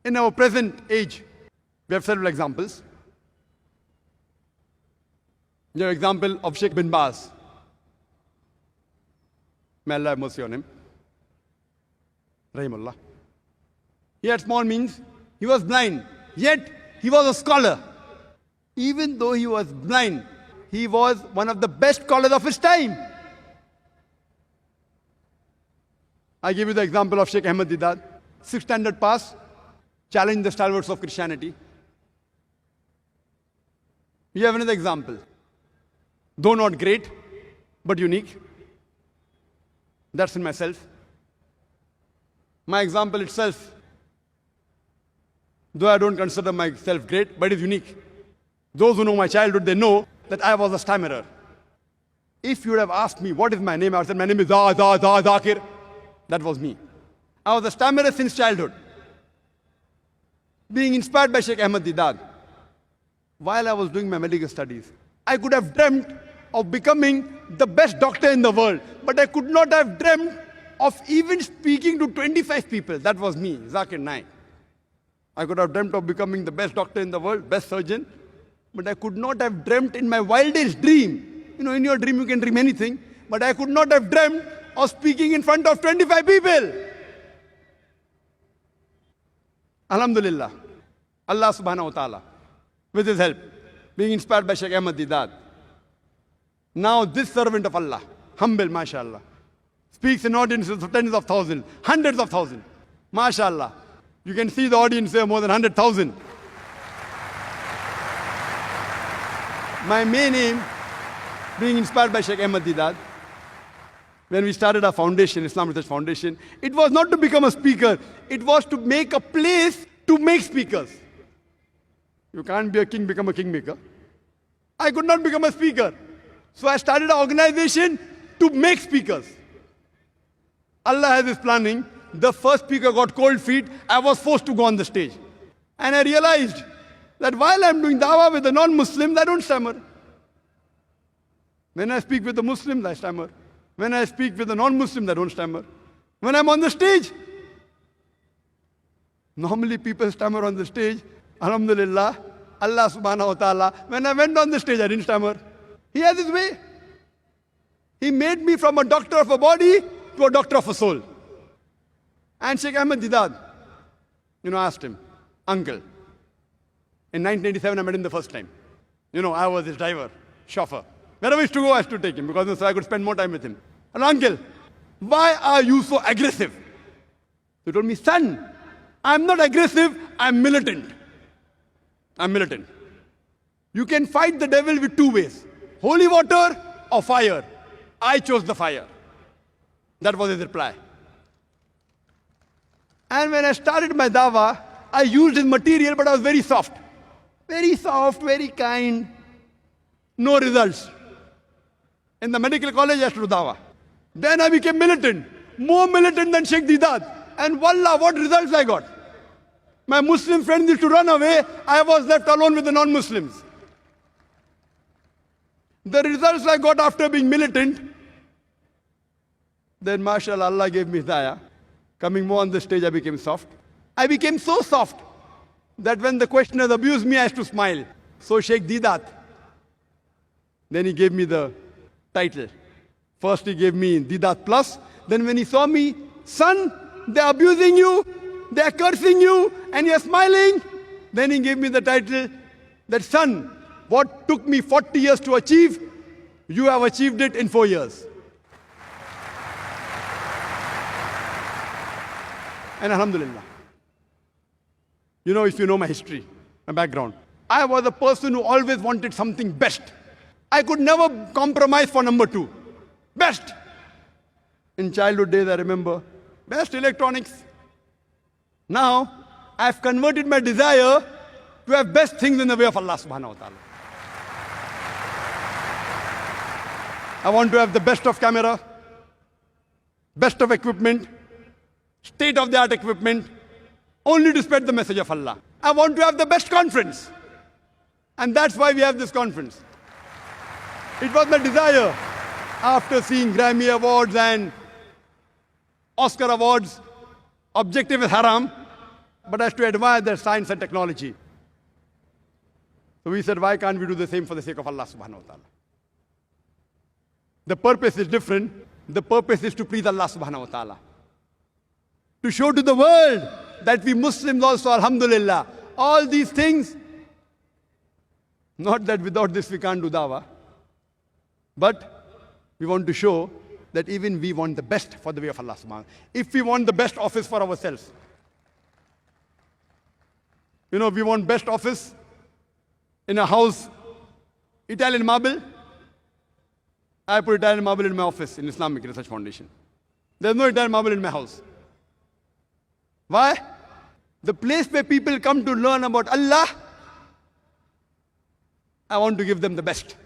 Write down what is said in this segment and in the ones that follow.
In our present age, we have several examples. The example of Sheikh bin Baz. May Allah have mercy on him. Rahimullah. He had small means. He was blind. Yet, he was a scholar. Even though he was blind, he was one of the best scholars of his time. I give you the example of Sheikh Ahmad Deedat. 6th standard pass, challenged the stalwarts of Christianity. You have another example. Though not great, but unique. That's in myself. My example itself, though I don't consider myself great, but it's unique. Those who know my childhood, they know that I was a stammerer. If you would have asked me, what is my name? I would have said, my name is Zakir. That was me. I was a stammerer since childhood. Being inspired by Sheikh Ahmad Deedat, while I was doing my medical studies, I could have dreamt of becoming the best doctor in the world, but I could not have dreamt of even speaking to 25 people. That was me, Zakir Naik. I could have dreamt of becoming the best doctor in the world, best surgeon, but I could not have dreamt in my wildest dream. You know, in your dream you can dream anything, but I could not have dreamt of speaking in front of 25 people. Alhamdulillah, Allah subhanahu wa ta'ala, with his help, being inspired by Sheikh Ahmad Deedat. Now this servant of Allah, humble, mashallah, speaks in audiences of tens of thousands, hundreds of thousands. Mashallah. You can see the audience there, more than 100,000. My main aim, being inspired by Sheikh Ahmad Deedat, when we started our foundation, Islam Research Foundation, it was not to become a speaker, it was to make a place to make speakers. You can't be a king, become a kingmaker. I could not become a speaker. So I started an organization to make speakers. Allah has his planning. The first speaker got cold feet. I was forced to go on the stage. And I realized that while I'm doing dawah with the non-Muslims, I don't stammer. When I speak with the Muslims, I stammer. When I speak with the non-Muslims, I don't stammer. When I'm on the stage, normally people stammer on the stage. Alhamdulillah, Allah subhanahu wa ta'ala. When I went on the stage, I didn't stammer. He has his way. He made me from a doctor of a body to a doctor of a soul. And Sheikh Ahmad Deedat, I asked him, uncle, in 1987 I met him the first time. I was his driver, chauffeur. Wherever he used to go, I used to take him because so I could spend more time with him. And uncle, why are you so aggressive? He told me, son, I'm not aggressive, I'm militant. I'm militant. You can fight the devil with two ways, holy water or fire. I chose the fire. That was his reply. And when I started my dawah, I used his material, but I was very soft. Very soft, very kind. No results. In the medical college, I used to do dawah. Then I became militant. More militant than Sheikh Deedat. And wallah, what results I got. My Muslim friends used to run away. I was left alone with the non-Muslims. The results I got after being militant, then mashallah, Allah gave me hidayah. Coming more on the stage, I became soft. I became so soft that when the questioners abused me, I used to smile. So Sheikh Deedat, then he gave me the title. First he gave me Deedat Plus. Then when he saw me, son, they're abusing you, they're cursing you, and you're smiling. Then he gave me the title that, son, what took me 40 years to achieve, you have achieved it in 4 years. And alhamdulillah. If you know my history, my background, I was a person who always wanted something best. I could never compromise for number 2. Best. In childhood days, I remember, best electronics. Now, I've converted my desire to have best things in the way of Allah subhanahu wa ta'ala. I want to have the best of camera, best of equipment, state-of-the-art equipment, only to spread the message of Allah. I want to have the best conference. And that's why we have this conference. It was my desire, after seeing Grammy Awards and Oscar Awards, objective is haram. but I used to admire their science and technology. So we said, why can't we do the same for the sake of Allah subhanahu wa ta'ala? The purpose is different. The purpose is to please Allah subhanahu wa ta'ala. To show to the world that we Muslims also, alhamdulillah, all these things, not that without this we can't do dawah, but we want to show that even we want the best for the way of Allah subhanahu wa ta'ala. If we want the best office for ourselves, we want best office in a house, Italian marble. I put Italian marble in my office in Islamic Research Foundation. There's no Italian marble in my house. Why? The place where people come to learn about Allah, I want to give them the best.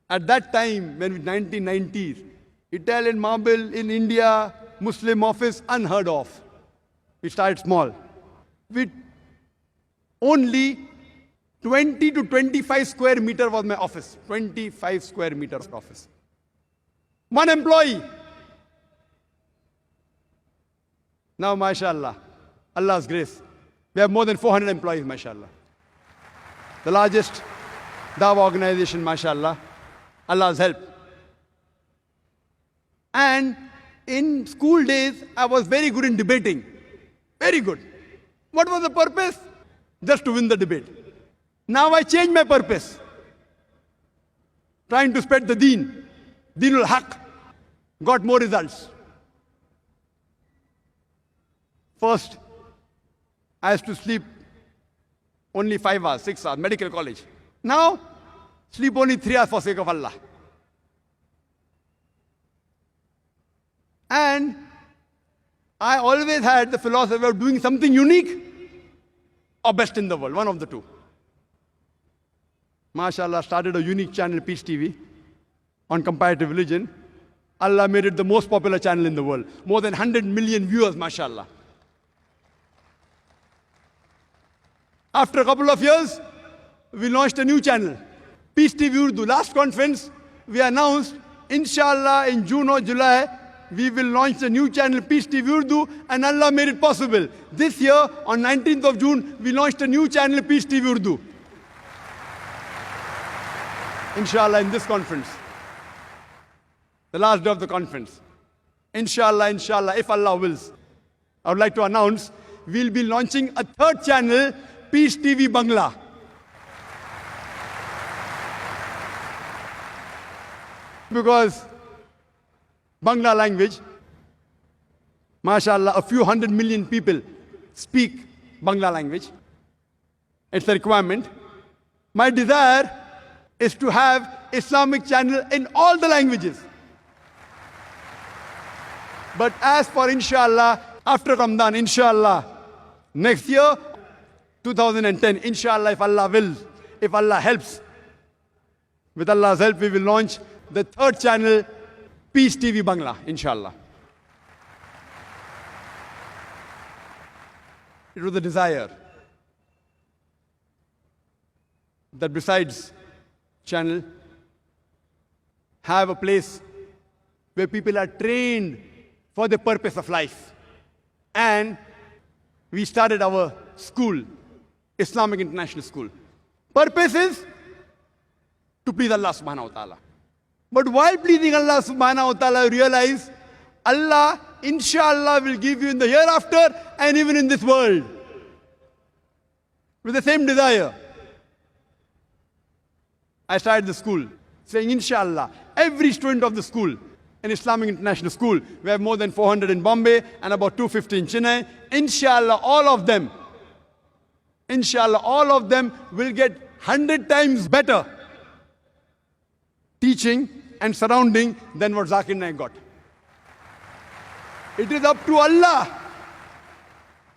At that time, when in 1990s, Italian marble in India, Muslim office, unheard of. We started small. With only 20 to 25 square meter was my office. 25 square meters office. One employee. Now, mashallah, Allah's grace. We have more than 400 employees, mashallah. The largest dawah organization, mashallah. Allah's help. And in school days, I was very good in debating. Very good. What was the purpose? Just to win the debate. Now I changed my purpose. Trying to spread the deen. Deenul Haq. Got more results. First, I used to sleep only 5 hours, 6 hours, medical college. Now, sleep only 3 hours for sake of Allah. And I always had the philosophy of doing something unique or best in the world, one of the two. MashaAllah, started a unique channel, Peace TV, on comparative religion. Allah made it the most popular channel in the world. More than 100 million viewers, MashaAllah. After a couple of years, we launched a new channel, Peace TV Urdu. Last conference, we announced, inshallah, in June or July, we will launch a new channel, Peace TV Urdu, and Allah made it possible. This year, on 19th of June, we launched a new channel, Peace TV Urdu. Inshallah, in this conference. The last day of the conference. Inshallah, if Allah wills. I would like to announce, we'll be launching a third channel, Peace TV Bangla. Because Bangla language, mashallah, a few 100 million people speak Bangla language. It's a requirement. My desire is to have Islamic channel in all the languages. But as for inshallah, after Ramadan, inshallah, next year, 2010, inshallah, if Allah wills, if Allah helps, with Allah's help, we will launch the third channel, Peace TV Bangla, inshallah. It was a desire that besides channel, have a place where people are trained for the purpose of life. And we started our school, Islamic International School. Purpose is to please Allah subhanahu wa ta'ala. But while pleasing Allah subhanahu wa ta'ala, realize Allah, inshallah, will give you in the hereafter and even in this world. With the same desire. I started the school saying, inshallah, every student of the school, an Islamic International School, we have more than 400 in Bombay and about 250 in Chennai, inshallah, all of them will get 100 times better teaching and surrounding than what Zakir Naik got. It is up to Allah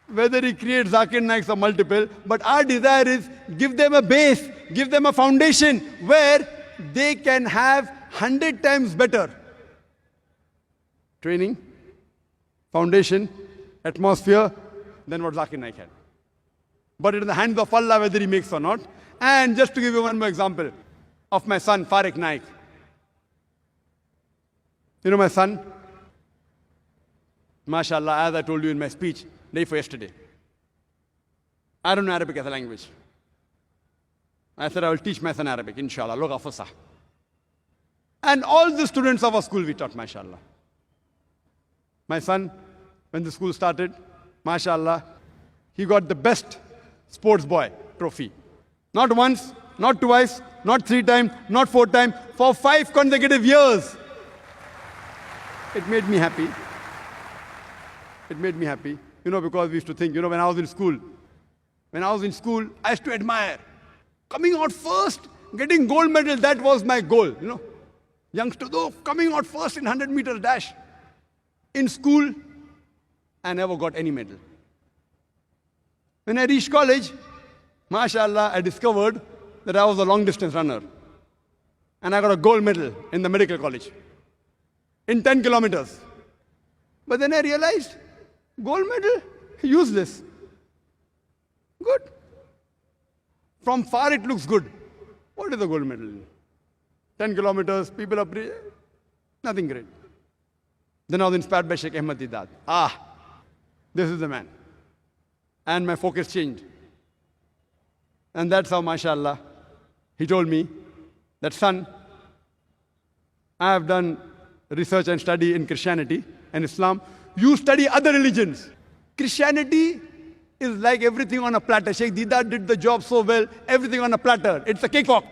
whether He creates Zakir Naiks or multiple, but our desire is give them a base, give them a foundation where they can have 100 times better training, foundation, atmosphere than what Zakir Naik had. But it is in the hands of Allah whether He makes or not. And just to give you one more example of my son, Farik Naik. You know my son? MashaAllah, as I told you in my speech, day for yesterday. I don't know Arabic as a language. I said, I will teach my son Arabic, inshallah, lugha fusah. And all the students of our school we taught, mashallah. My son, when the school started, mashallah, he got the best sports boy trophy. Not once, not twice, not 3 times, not 4 times, for 5 consecutive years. It made me happy. It made me happy. Because we used to think, when I was in school, I used to admire. Coming out first, getting gold medal, that was my goal, Youngster, though, coming out first in 100-meter dash. In school, I never got any medal. When I reached college, mashallah, I discovered that I was a long-distance runner. And I got a gold medal in the medical college in 10 kilometers. But then I realized, gold medal, useless. Good. From far it looks good. What is a gold medal? 10 kilometers, people are nothing great. Then I was inspired by Sheikh Ahmad Deedat. This is the man. And my focus changed. And that's how, mashallah, he told me that, son, I have done research and study in Christianity and Islam. You study other religions. Christianity is like everything on a platter. Sheikh Deedat did the job so well, everything on a platter. It's a cakewalk.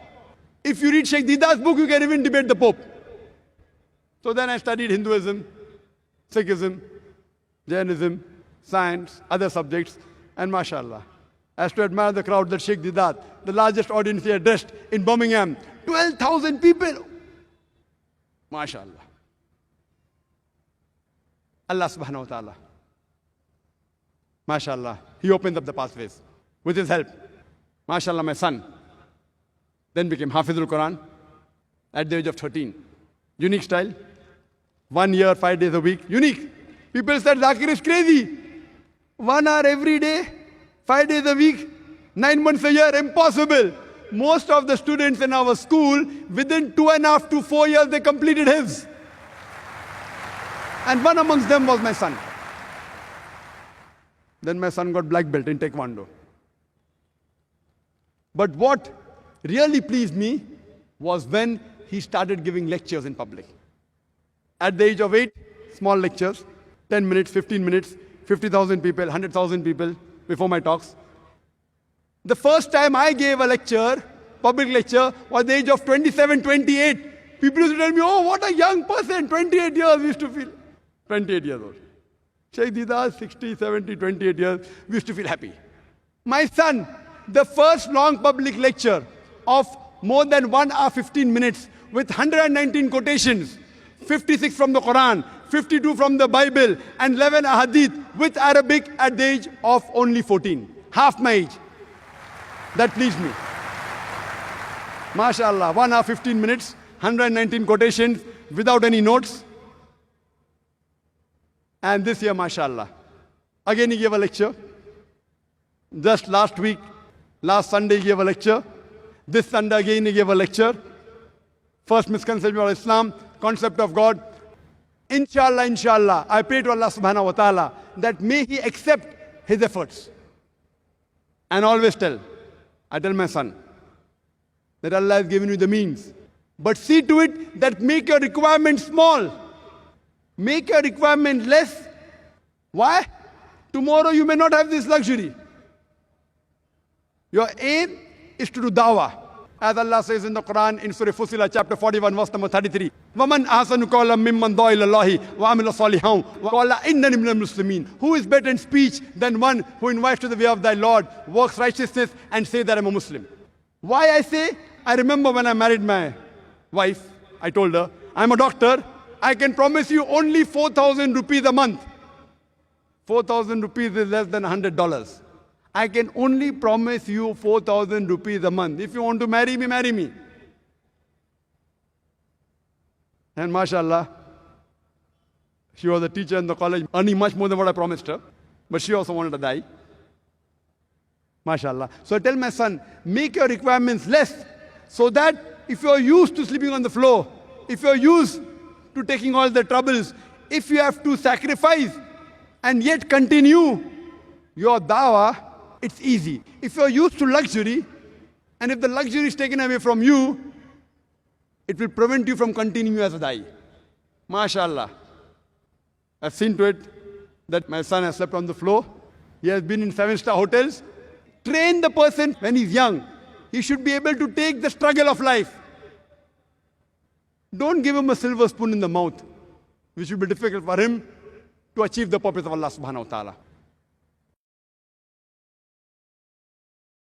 If you read Sheikh Deedat's book, you can even debate the Pope. So then I studied Hinduism, Sikhism, Jainism, science, other subjects, and mashallah. I used to admire the crowd that Sheikh Deedat, the largest audience he addressed in Birmingham, 12,000 people. Mashallah. Allah subhanahu wa ta'ala. Mashallah. He opened up the pathways with his help. Mashallah, my son then became Hafizul Quran at the age of 13. Unique style. 1 year, 5 days a week. Unique. People said Zakir is crazy. 1 hour every day, 5 days a week, 9 months a year, impossible. Most of the students in our school, within 2.5 to 4 years, they completed his. And one amongst them was my son. Then my son got black belt in Taekwondo. But what really pleased me was when he started giving lectures in public. At the age of 8, small lectures, 10 minutes, 15 minutes, 50,000 people, 100,000 people before my talks. The first time I gave a lecture, public lecture, was the age of 27, 28. People used to tell me, oh, what a young person, 28 years we used to feel. 28 years old. Sheikh Deedat, 60, 70, 28 years, we used to feel happy. My son, the first long public lecture of more than 1 hour, 15 minutes with 119 quotations, 56 from the Quran, 52 from the Bible, and 11 ahadith with Arabic at the age of only 14. Half my age. That pleased me. MashaAllah, 1 hour, 15 minutes, 119 quotations without any notes. And this year, MashaAllah, again he gave a lecture. Just last week, last Sunday he gave a lecture. This Sunday again he gave a lecture. First misconception of Islam, concept of God. Inshallah, inshallah, I pray to Allah subhanahu wa ta'ala that may He accept his efforts. And always I tell my son, that Allah has given you the means. But see to it that make your requirement small. Make your requirement less. Why? Tomorrow you may not have this luxury. Your aim is to do dawah. As Allah says in the Quran, in Surah Fussilat, chapter 41, verse number 33, وَمَنْ أَحْسَنُ قَوْلًا مِمَّنْ دَعَا إِلَى اللَّهِ وَعَمِلَ صَالِحًا وَقَالَ إِنَّنِي مِنَ الْمُسْلِمِينَ. Who is better in speech than one who invites to the way of thy Lord, works righteousness, and say that I'm a Muslim? Why I say? I remember when I married my wife, I told her, I'm a doctor, I can promise you only 4,000 rupees a month. 4,000 rupees is less than $100. I can only promise you 4,000 rupees a month. If you want to marry me, marry me. And mashallah, she was a teacher in the college, earning much more than what I promised her. But she also wanted to die. Mashallah. So I tell my son, make your requirements less, so that if you're used to sleeping on the floor, if you're used to taking all the troubles, if you have to sacrifice and yet continue, your dawah, it's easy. If you're used to luxury, and if the luxury is taken away from you, it will prevent you from continuing as a da'i. MashaAllah. I've seen to it that my son has slept on the floor. He has been in 7-star hotels. Train the person when he's young. He should be able to take the struggle of life. Don't give him a silver spoon in the mouth, which will be difficult for him to achieve the purpose of Allah subhanahu wa ta'ala.